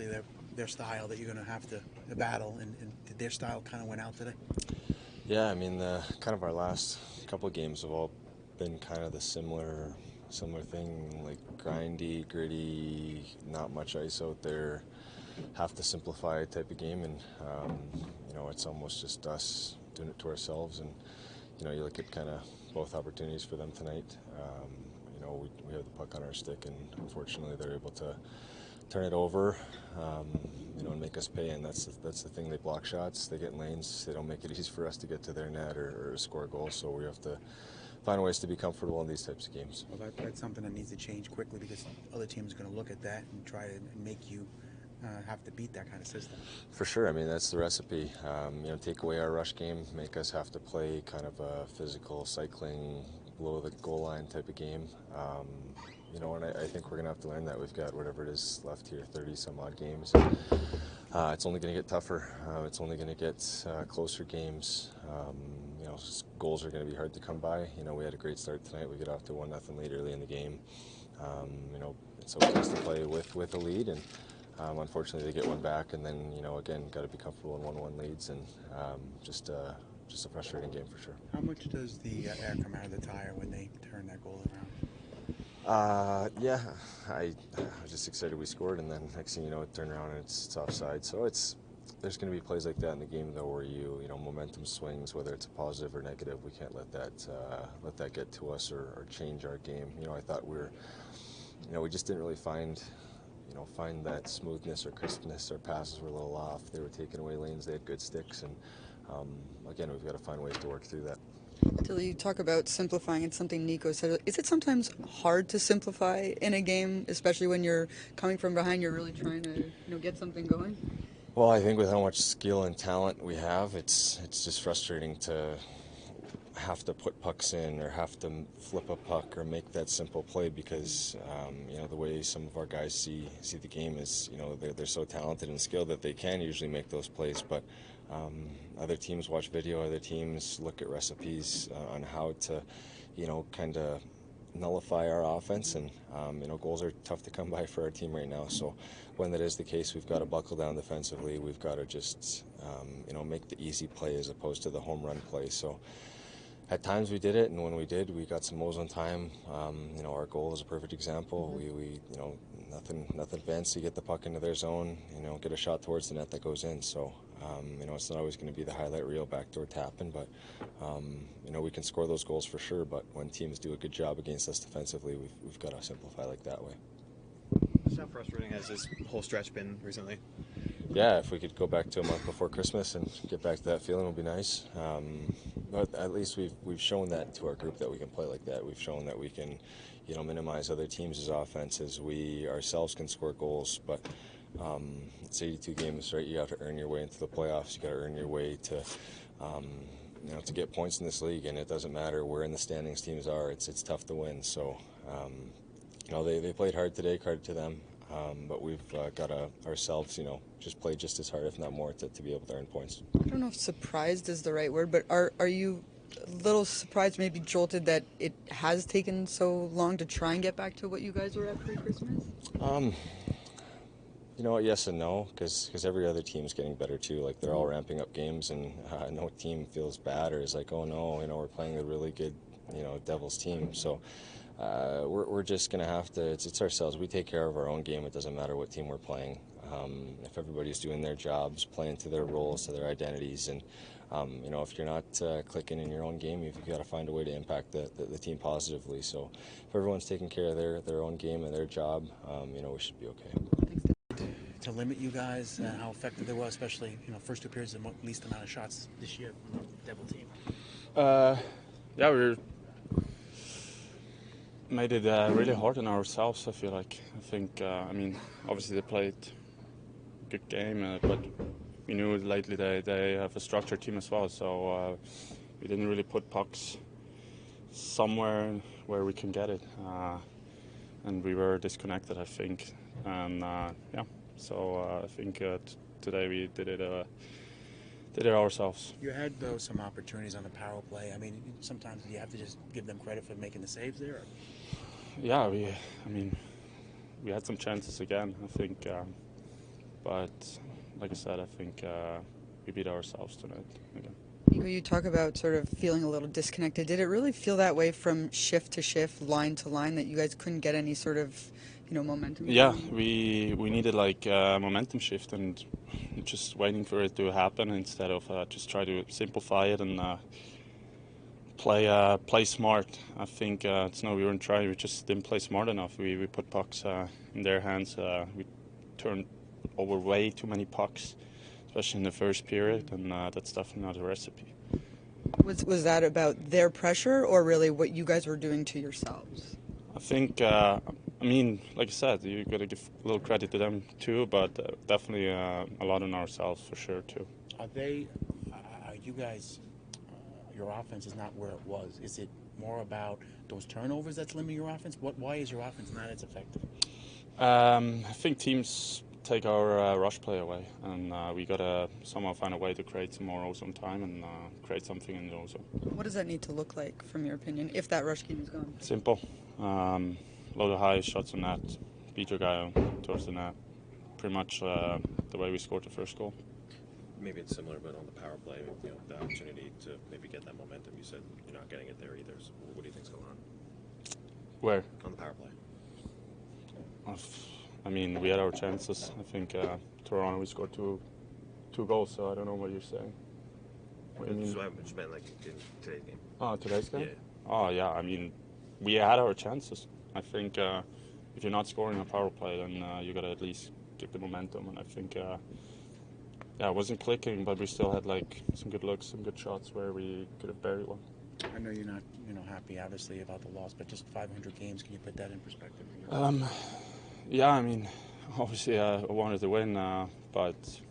their style that you're going to have to battle, and did their style kind of went out today? Yeah, I mean, kind of our last couple of games have all been kind of the similar thing, like grindy, gritty, not much ice out there, have to simplify type of game, and it's almost just us doing it to ourselves. And you look at kind of both opportunities for them tonight. We have the puck on our stick, and unfortunately, they're able to turn it over, and make us pay. And that's the thing. They block shots, they get in lanes, they don't make it easy for us to get to their net or score goals. So we have to find ways to be comfortable in these types of games. Well, that's something that needs to change quickly, because other teams are going to look at that and try to make you have to beat that kind of system. For sure. I mean, that's the recipe. Take away our rush game, make us have to play kind of a physical, cycling, below the goal line type of game. And I think we're going to have to learn that. We've got whatever it is left here, 30 some odd games. It's only going to get tougher. It's only going to get closer games. Goals are going to be hard to come by. We had a great start tonight. We get off to 1-0 lead early in the game. It's okay to play with a lead, and unfortunately they get one back, and then again got to be comfortable in 1-1 leads, and just a frustrating game for sure. How much does the air come out of the tire when they turn that goal around? I was just excited we scored, and then next thing you know, it turned around and it's offside. So there's going to be plays like that in the game, though, where momentum swings, whether it's a positive or negative. We can't let that get to us or change our game. I thought we just didn't really find that smoothness or crispness. Our passes were a little off. They were taking away lanes. They had good sticks, and again, we've got to find ways to work through that. Till you talk about simplifying, it's something Nico said. Is it sometimes hard to simplify in a game, especially when you're coming from behind, you're really trying to get something going? Well, I think with how much skill and talent we have, it's just frustrating to have to put pucks in or have to flip a puck or make that simple play, because the way some of our guys see the game is they're so talented and skilled that they can usually make those plays, but other teams watch video, other teams look at recipes on how to kind of nullify our offense, and goals are tough to come by for our team right now. So when that is the case, we've got to buckle down defensively. We've got to just make the easy play as opposed to the home run play. So at times we did it, and when we did, we got some moves on time. Our goal is a perfect example. We nothing fancy, get the puck into their zone, get a shot towards the net that goes in. So it's not always going to be the highlight reel backdoor tapping, but we can score those goals for sure. But when teams do a good job against us defensively, we've got to simplify like that way. How frustrating has this whole stretch been recently? Yeah, if we could go back to a month before Christmas and get back to that feeling, would be nice. But at least we've shown that to our group that we can play like that. We've shown that we can, minimize other teams' offenses. We ourselves can score goals, but it's 82 games, right? You have to earn your way into the playoffs. You got to earn your way to, to get points in this league. And it doesn't matter where in the standings teams are. It's tough to win. So, they played hard today. Credit to them. But we've got ourselves, just play just as hard, if not more, to be able to earn points. I don't know if surprised is the right word, but are you a little surprised, maybe jolted, that it has taken so long to try and get back to what you guys were at pre-Christmas? Yes and no, because every other team is getting better too. Like, they're all ramping up games, and no team feels bad or is like, oh no, we're playing a really good, Devils team. So we're just going to have to, it's ourselves. We take care of our own game. It doesn't matter what team we're playing. If everybody's doing their jobs, playing to their roles, to their identities, and if you're not clicking in your own game, you've got to find a way to impact the team positively. So if everyone's taking care of their own game and their job, we should be okay. To limit you guys, how effective they were, especially first two periods, the least amount of shots this year from the Devil team. We made it really hard on ourselves, I feel like. I think, obviously they played a good game, but we knew lately they have a structured team as well, so we didn't really put pucks somewhere where we can get it. And we were disconnected, I think. And, so I think today we did it ourselves. You had, though, some opportunities on the power play. Sometimes you have to just give them credit for making the saves there. Or? Yeah, we had some chances again. I think but like I said, I think we beat ourselves tonight again. Nico, you talk about sort of feeling a little disconnected. Did it really feel that way from shift to shift, line to line, that you guys couldn't get any sort of, momentum? Yeah, we needed like a momentum shift and just waiting for it to happen instead of just try to simplify it and play smart. I think it's no, we weren't trying. We just didn't play smart enough. We put pucks in their hands. We turned over way too many pucks, especially in the first period, and that's definitely not a recipe. Was that about their pressure or really what you guys were doing to yourselves? I think, like I said, you got to give a little credit to them too, but definitely a lot on ourselves for sure too. Are you guys, your offense is not where it was? Is it more about those turnovers that's limiting your offense? Why is your offense not as effective? I think teams take our rush play away, and we got to somehow find a way to create some more ozone time and create something in the ozone. What does that need to look like, from your opinion, if that rush game is gone? Simple. Load of high shots on net, beat your guy towards the net. Pretty much the way we scored the first goal. Maybe it's similar, but on the power play, the opportunity to maybe get that momentum. You said you're not getting it there either. So what do you think's going on? Where? On the power play. I mean, we had our chances. I think Toronto, we scored two goals, so I don't know what you're saying. What do you mean? So I just meant like in today's game. Oh, today's game? Yeah. Oh, yeah. I mean, we had our chances. I think if you're not scoring a power play, then you got to at least get the momentum. And I think, it wasn't clicking, but we still had like some good looks, some good shots where we could have buried one. I know you're not, happy obviously about the loss, but just 500 games. Can you put that in perspective? Yeah, I mean, obviously I wanted to win, but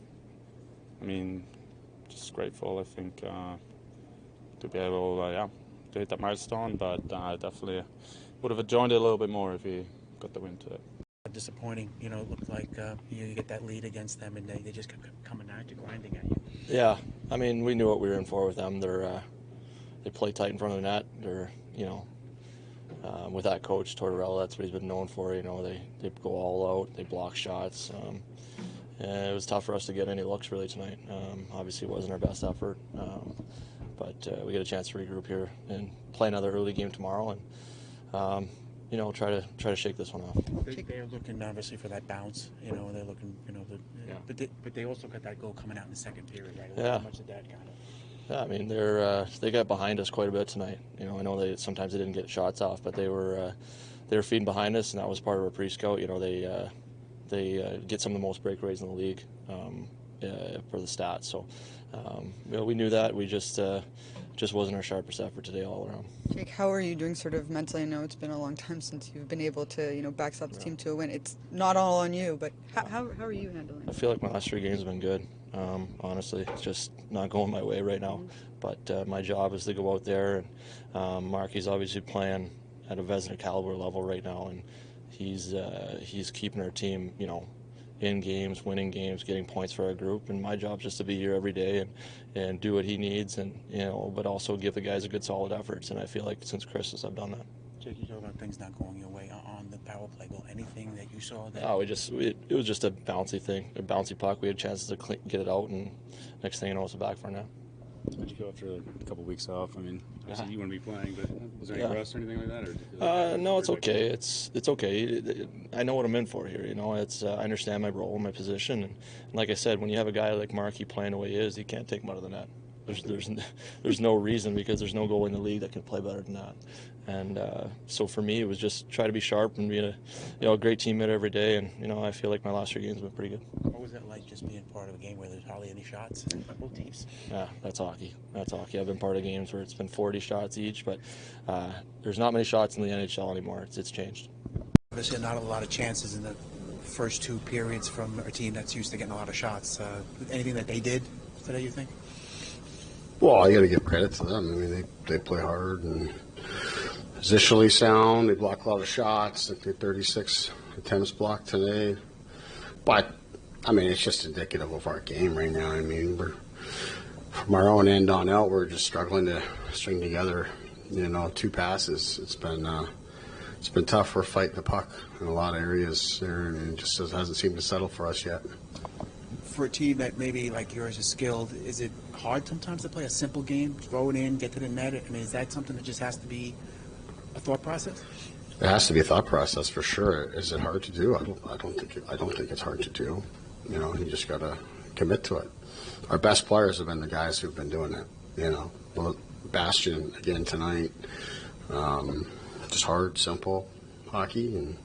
I mean, just grateful. I think to be able, to hit that milestone. But I definitely would have enjoyed it a little bit more if we got the win today. Disappointing, it looked like you get that lead against them, and they just kept coming at you, grinding at you. Yeah, I mean, we knew what we were in for with them. They play tight in front of the net. They're, with that coach Tortorella, that's what he's been known for. They go all out. They block shots. It was tough for us to get any looks really tonight. Obviously, it wasn't our best effort, but we get a chance to regroup here and play another early game tomorrow, and try to shake this one off. They're looking obviously for that bounce. They're looking, but they also got that goal coming out in the second period, right? Yeah. How much did that kind of? Yeah, I mean they got behind us quite a bit tonight. I know sometimes they didn't get shots off, but they were feeding behind us, and that was part of our pre-scout. They get some of the most breakaways in the league for the stats. So we knew that. We just wasn't our sharpest effort today all around. Jake, how are you doing sort of mentally? I know it's been a long time since you've been able to backstop the team to a win. It's not all on you, but how are you handling it? I feel like my last 3 games have been good. Honestly, it's just not going my way right now. But my job is to go out there, and Marky's obviously playing at a Vezina caliber level right now, and he's keeping our team, in games, winning games, getting points for our group. And my job's just to be here every day and do what he needs, and but also give the guys a good solid efforts. And I feel like since Christmas I've done that. Jake, you talk about things not going your way on the power play goal. Anything that you saw that? Oh, it was just a bouncy thing, a bouncy puck. We had chances to get it out, and next thing you know, it's back for now. How'd you go after a couple weeks off? I mean, obviously you wouldn't be playing, but was there any rust or anything like that? Or no, it's okay. It's okay. I know what I'm in for here. I understand my role, my position, and like I said, when you have a guy like Marky playing the way he is, he can't take him out of the net. There's no reason, because there's no goalie in the league that can play better than that. And so for me, it was just try to be sharp and be a great teammate every day. And I feel like my last 3 games have been pretty good. What was it like just being part of a game where there's hardly any shots by both teams? Yeah, that's hockey. I've been part of games where it's been 40 shots each, but there's not many shots in the NHL anymore. It's changed. Obviously, not a lot of chances in the first 2 periods from a team that's used to getting a lot of shots. Anything that they did today, you think? Well, I got to give credit to them. I mean, they play hard and positionally sound. They block a lot of shots. Like they 36 attempts blocked today. But I mean, it's just indicative of our game right now. I mean, we're from our own end on out, we're just struggling to string together, 2 passes. It's been tough for fighting the puck in a lot of areas there, and it just hasn't seemed to settle for us yet. for a team that maybe like yours is skilled, is it hard sometimes to play a simple game, throw it in, get to the net? I mean, is that something that just has to be a thought process? It has to be a thought process for sure. Is it hard to do? I don't think it's hard to do. You know, you just got to commit to it. Our best players have been the guys who've been doing it. You know, well, Bastion again tonight. Just hard, simple hockey, and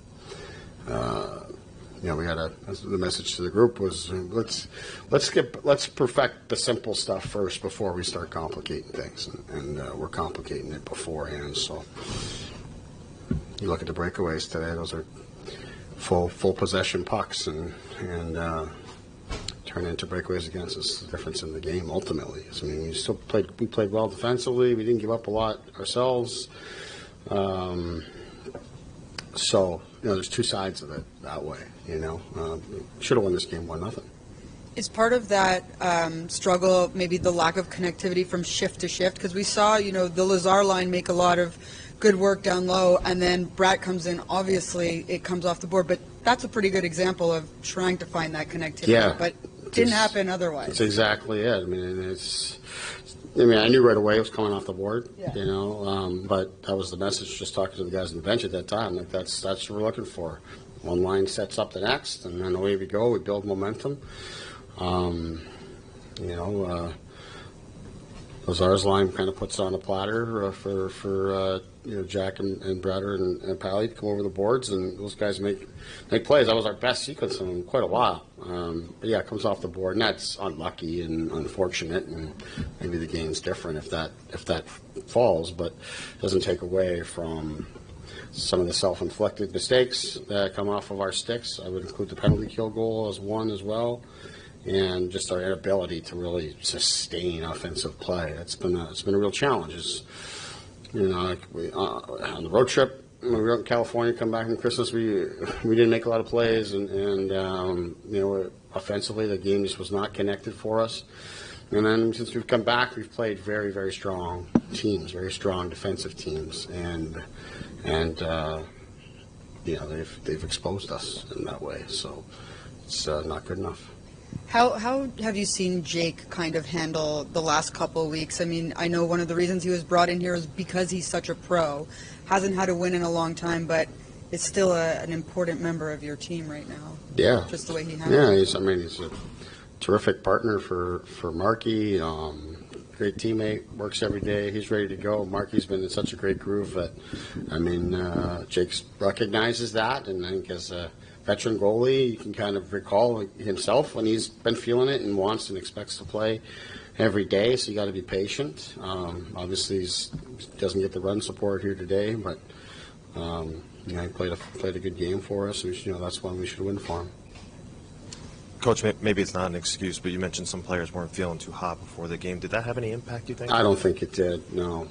you know, we got the message to the group was let's perfect the simple stuff first before we start complicating things, and we're complicating it beforehand. So you look at the breakaways today; those are full possession pucks, and turn into breakaways against us. The difference in the game ultimately. I mean, we played well defensively. We didn't give up a lot ourselves. So, you know, there's two sides of it that way, you know. Should have won this game 1-0. Is part of that struggle maybe the lack of connectivity from shift to shift? Because we saw, you know, the Lazar line make a lot of good work down low, and then Bratt comes in. Obviously, it comes off the board, but that's a pretty good example of trying to find that connectivity. Yeah. But didn't happen otherwise. That's exactly it. I mean, I knew right away it was coming off the board, Yeah. you know, but that was the message just talking to the guys on the bench at that time. Like, that's what we're looking for. One line sets up the next, and then away we go. We build momentum. You know, Lazar's line kind of puts on a platter for you know, Jack and Bratter and Pally to come over the boards, and those guys make plays. That was our best sequence in quite a while. But yeah, it comes off the board, and that's unlucky and unfortunate, and maybe the game's different if that falls, but it doesn't take away from some of the self-inflicted mistakes that come off of our sticks. I would include the penalty kill goal as one as well, and just our inability to really sustain offensive play. It's been a real challenge. You know, like on the road trip when we were out in California, come back from Christmas, we didn't make a lot of plays, and you know, offensively the game just was not connected for us. And then since we've come back, we've played very, very strong teams, very strong defensive teams, and you know, they've exposed us in that way. So it's not good enough. How have you seen Jake kind of handle the last couple of weeks? I mean, I know one of the reasons he was brought in here is because he's such a pro. Hasn't had a win in a long time, but is still an important member of your team right now. Yeah. Just the way he handles it. Yeah, he's a terrific partner for Marky. Great teammate, works every day. He's ready to go. Marky's been in such a great groove that, I mean, Jake recognizes that, and I think as a veteran goalie, you can kind of recall himself when he's been feeling it and wants and expects to play every day, so you got to be patient. Obviously, he doesn't get the run support here today, but you know, he played a good game for us. And, you know, that's one we should win for him. Coach, maybe it's not an excuse, but you mentioned some players weren't feeling too hot before the game. Did that have any impact, you think? I don't think it did, no.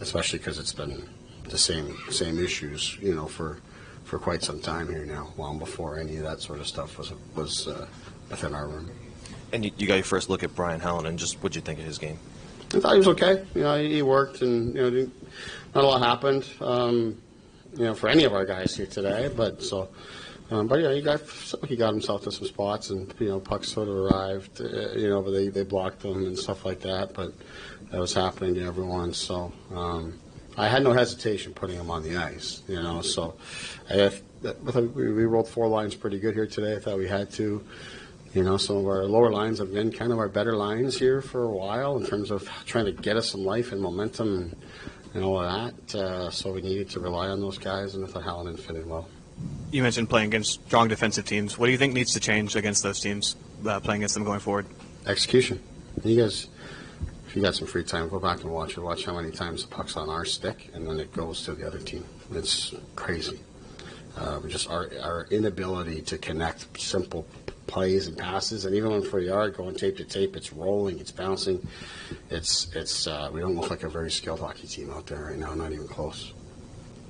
Especially because it's been the same issues, you know, for quite some time here now, long before any of that sort of stuff was within our room. And you got your first look at Brian Hallen, and just what'd you think of his game? I thought he was okay. You know, he worked, and you know, not a lot happened. You know, for any of our guys here today, but yeah, he got himself to some spots, and you know, pucks sort of arrived. You know, but they blocked them and stuff like that. But that was happening to everyone. So I had no hesitation putting him on the ice. You know, so we rolled 4 lines pretty good here today. I thought we had to. You know, some of our lower lines have been kind of our better lines here for a while in terms of trying to get us some life and momentum and all of that. So we needed to rely on those guys, and I thought Hallen fit in well. You mentioned playing against strong defensive teams. What do you think needs to change against those teams, playing against them going forward? Execution. You guys, if you got some free time, go back and watch it. Watch how many times the puck's on our stick, and then it goes to the other team. It's crazy. Just our inability to connect simple plays and passes, and even when for a yard going tape to tape, it's rolling, it's bouncing. It's we don't look like a very skilled hockey team out there right now, not even close.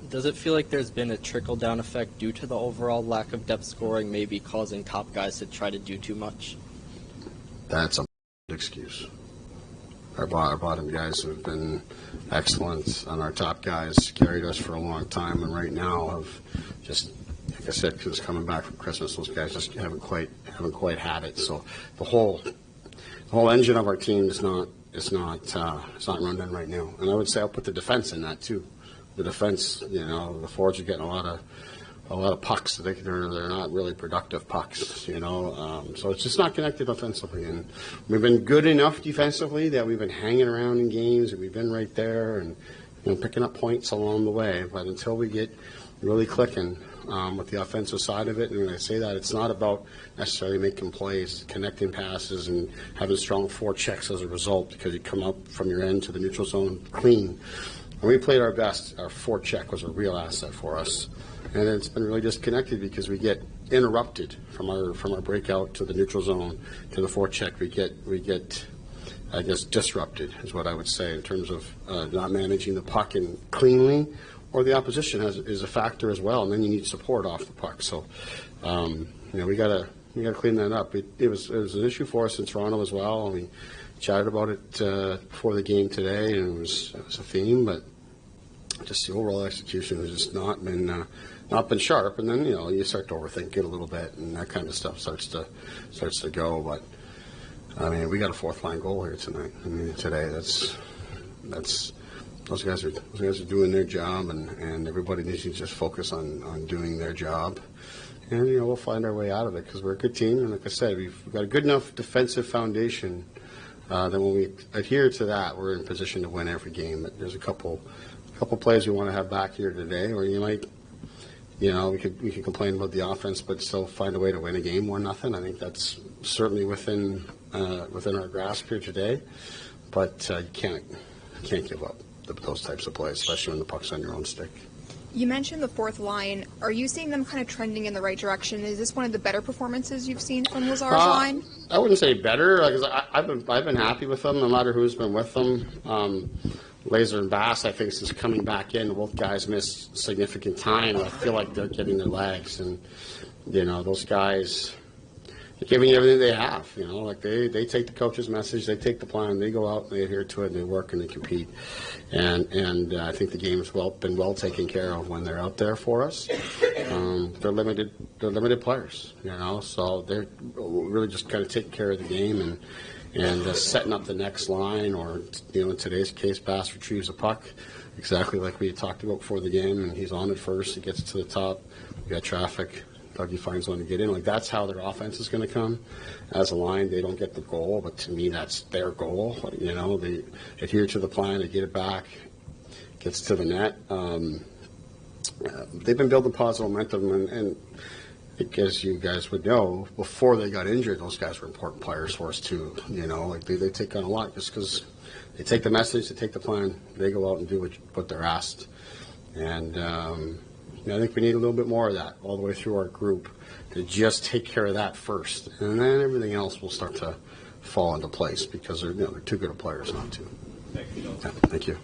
Does it feel like there's been a trickle-down effect due to the overall lack of depth scoring, maybe causing top guys to try to do too much? That's a excuse. Our bottom guys have been excellent, and our top guys carried us for a long time, and right now have just like I said, because it's coming back from Christmas, those guys just haven't quite had it. So the whole engine of our team is not running right now. And I would say I'll put the defense in that too. The defense, the forwards are getting a lot of pucks. They're not really productive pucks, So it's just not connected offensively. And we've been good enough defensively that we've been hanging around in games and we've been right there and picking up points along the way. But until we get really clicking with the offensive side of it, and when I say that, it's not about necessarily making plays, connecting passes, and having strong forechecks as a result because you come up from your end to the neutral zone clean. When we played our best, our forecheck was a real asset for us. And it's been really disconnected because we get interrupted from our breakout to the neutral zone to the forecheck. We get I guess disrupted is what I would say in terms of not managing the puck and cleanly, or the opposition is a factor as well. And then you need support off the puck. So we gotta clean that up. It was an issue for us in Toronto as well. And we chatted about it before the game today, and it was a theme, but just the overall execution has just not been sharp. And then you start to overthink it a little bit, and that kind of stuff starts to go. But I mean, we got a fourth line goal here tonight. I mean, today that's those guys are doing their job, and everybody needs to just focus on doing their job. And we'll find our way out of it because we're a good team, and like I said, we've got a good enough defensive foundation that when we adhere to that, we're in position to win every game. But there's a couple plays we want to have back here today, where you might, we could complain about the offense, but still find a way to win a game 1-0. I think that's certainly within our grasp here today. But you can't give up those types of plays, especially when the puck's on your own stick. You mentioned the fourth line. Are you seeing them kind of trending in the right direction? Is this one of the better performances you've seen from Lazar's line? I wouldn't say better, because I've been happy with them, no matter who's been with them. Laser and Bass, I think, since coming back in, both guys missed significant time. I feel like they're getting their legs, and those guys are giving you everything they have. Like they take the coach's message, they take the plan, they go out and they adhere to it, and they work and they compete. And I think the game's been well taken care of when they're out there for us. They're limited players, so they're really just kind of taking care of the game and setting up the next line, or in today's case, Bass retrieves a puck exactly like we had talked about before the game, and he's on it first. He gets to the top. We got traffic. Dougie finds one to get in. Like, that's how their offense is going to come. As a line, they don't get the goal, but to me, that's their goal. They adhere to the plan. They get it back. Gets to the net. They've been building positive momentum, and as you guys would know, before they got injured, those guys were important players for us too. Like they take on a lot just because they take the message, they take the plan, they go out and do what they're asked. And I think we need a little bit more of that all the way through our group, to just take care of that first, and then everything else will start to fall into place because they're too good of players not to. Thank you. Yeah, thank you.